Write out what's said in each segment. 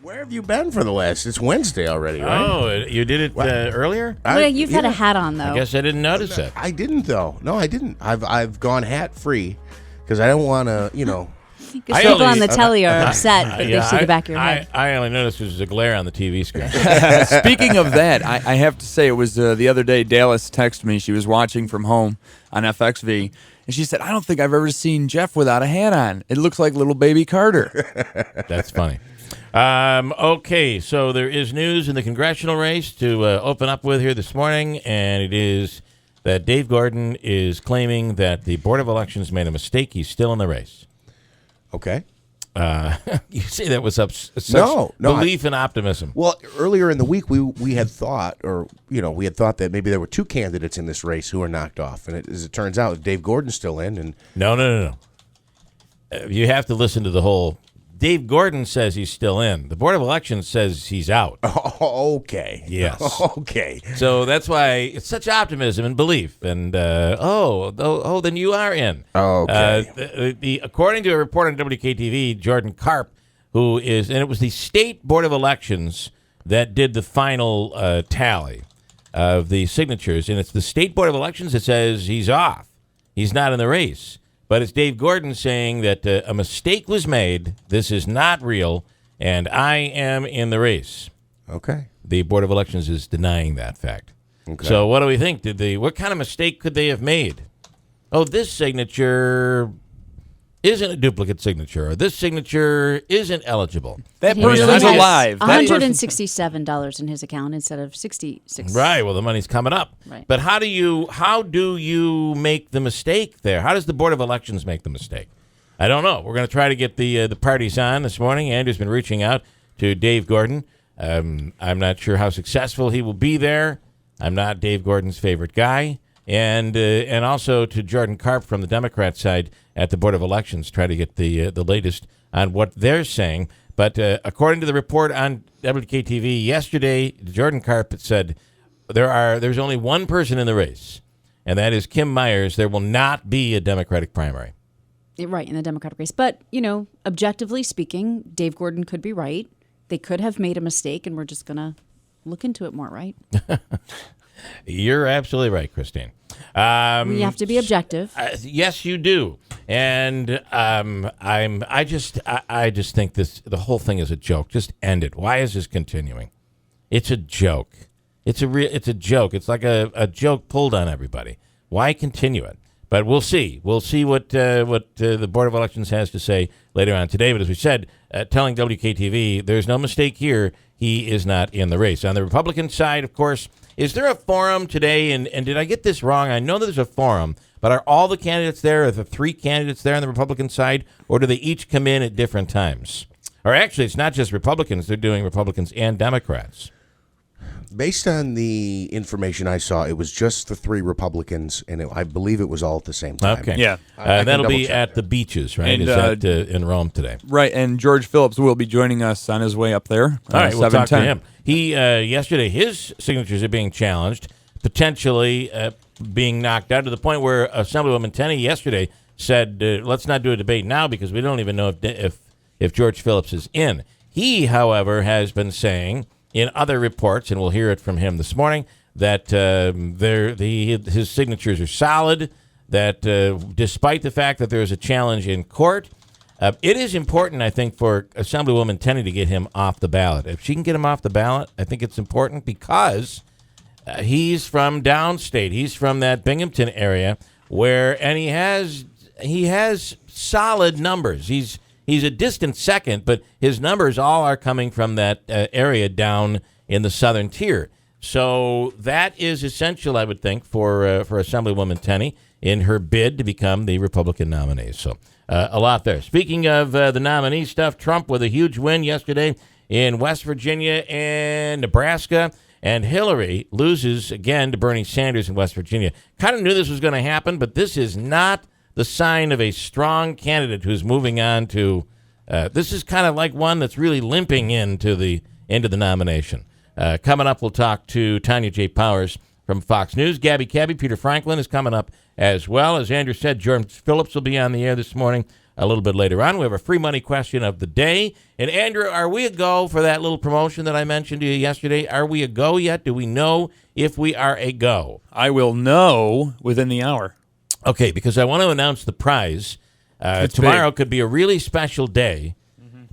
Where have you been for the last? It's Wednesday already, right? Oh, you did it earlier? You've had a hat on, though. I guess I didn't notice it. I didn't, though. No, I didn't. I've gone hat free because I don't want to, Because people on the telly are upset that they see the back of your head. I only noticed there's a glare on the TV screen. Speaking of that, I have to say it was the other day. Dallas texted me. She was watching from home on FXV, and she said, "I don't think I've ever seen Jeff without a hat on. It looks like little baby Carter." That's funny. Okay, so there is news in the congressional race to open up with here this morning, and it is that Dave Gordon is claiming that the Board of Elections made a mistake. He's still in the race. Okay. You say that was such No, belief and optimism. Well, earlier in the week, we had thought, we had thought that maybe there were two candidates in this race who were knocked off, and as it turns out, Dave Gordon's still in. And No. You have to listen to the whole. Dave Gordon says he's still in. The Board of Elections says he's out. Oh, okay. Yes. Okay. So that's why it's such optimism and belief. And, then you are in. Okay. According to a report on WKTV, Jordan Karp, and it was the State Board of Elections that did the final tally of the signatures. And it's the State Board of Elections that says he's off. He's not in the race. But it's Dave Gordon saying that a mistake was made. This is not real, and I am in the race. Okay. The Board of Elections is denying that fact. Okay. So what do we think? What kind of mistake could they have made? Oh, this signature isn't a duplicate signature, or this signature isn't eligible. That person is alive. $167 in his account instead of $66. Right. Well, the money's coming up. Right. But how do you make the mistake there? How does the Board of Elections make the mistake? I don't know. We're going to try to get the parties on this morning. Andrew's been reaching out to Dave Gordon. I'm not sure how successful he will be there. I'm not Dave Gordon's favorite guy. And also to Jordan Karp from the Democrat side at the Board of Elections, try to get the latest on what they're saying. But according to the report on WKTV yesterday, Jordan Karp said there's only one person in the race, and that is Kim Myers. There will not be a Democratic primary. Right, in the Democratic race. But, objectively speaking, Dave Gordon could be right. They could have made a mistake, and we're just going to look into it more, right? You're absolutely right, Christine. We have to be objective. Yes, you do. And I just think the whole thing is a joke. Just end it. Why is this continuing? It's a joke. It's a joke. It's like a joke pulled on everybody. Why continue it? But we'll see. We'll see what the Board of Elections has to say later on today. But as we said, telling WKTV, there's no mistake here. He is not in the race. On the Republican side, of course, is there a forum today? And did I get this wrong? I know there's a forum, but are all the candidates there? Are the three candidates there on the Republican side? Or do they each come in at different times? Or actually, it's not just Republicans. They're doing Republicans and Democrats. Based on the information I saw, it was just the three Republicans, and I believe it was all at the same time. Okay. Yeah. That'll be at the beaches, right? And, is that in Rome today? Right, and George Phillips will be joining us on his way up there. All right, we'll talk to him. He yesterday, his signatures are being challenged, potentially being knocked out to the point where Assemblywoman Tenney yesterday said, let's not do a debate now because we don't even know if George Phillips is in. He, however, has been saying in other reports, and we'll hear it from him this morning, that his signatures are solid, that despite the fact that there is a challenge in court, it is important, I think, for Assemblywoman Tenney to get him off the ballot. If she can get him off the ballot, I think it's important because he's from downstate. He's from that Binghamton area and he has solid numbers. He's a distant second, but his numbers all are coming from that area down in the southern tier. So that is essential, I would think, for Assemblywoman Tenney in her bid to become the Republican nominee. So a lot there. Speaking of the nominee stuff, Trump with a huge win yesterday in West Virginia and Nebraska, and Hillary loses again to Bernie Sanders in West Virginia. Kind of knew this was going to happen, but this is not the sign of a strong candidate who's moving on to this is kind of like one that's really limping into the nomination. Coming up, we'll talk to Tanya J. Powers from Fox News. Gabby Cabby, Peter Franklin is coming up as well. As Andrew said, George Phillips will be on the air this morning a little bit later on. We have a free money question of the day. And, Andrew, are we a go for that little promotion that I mentioned to you yesterday? Are we a go yet? Do we know if we are a go? I will know within the hour. Okay, because I want to announce the prize. Tomorrow could be a really special day,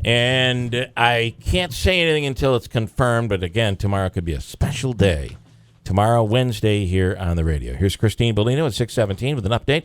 and I can't say anything until it's confirmed. But, again, tomorrow could be a special day. Tomorrow, Wednesday, here on the radio. Here's Christine Bellino at 6:17 with an update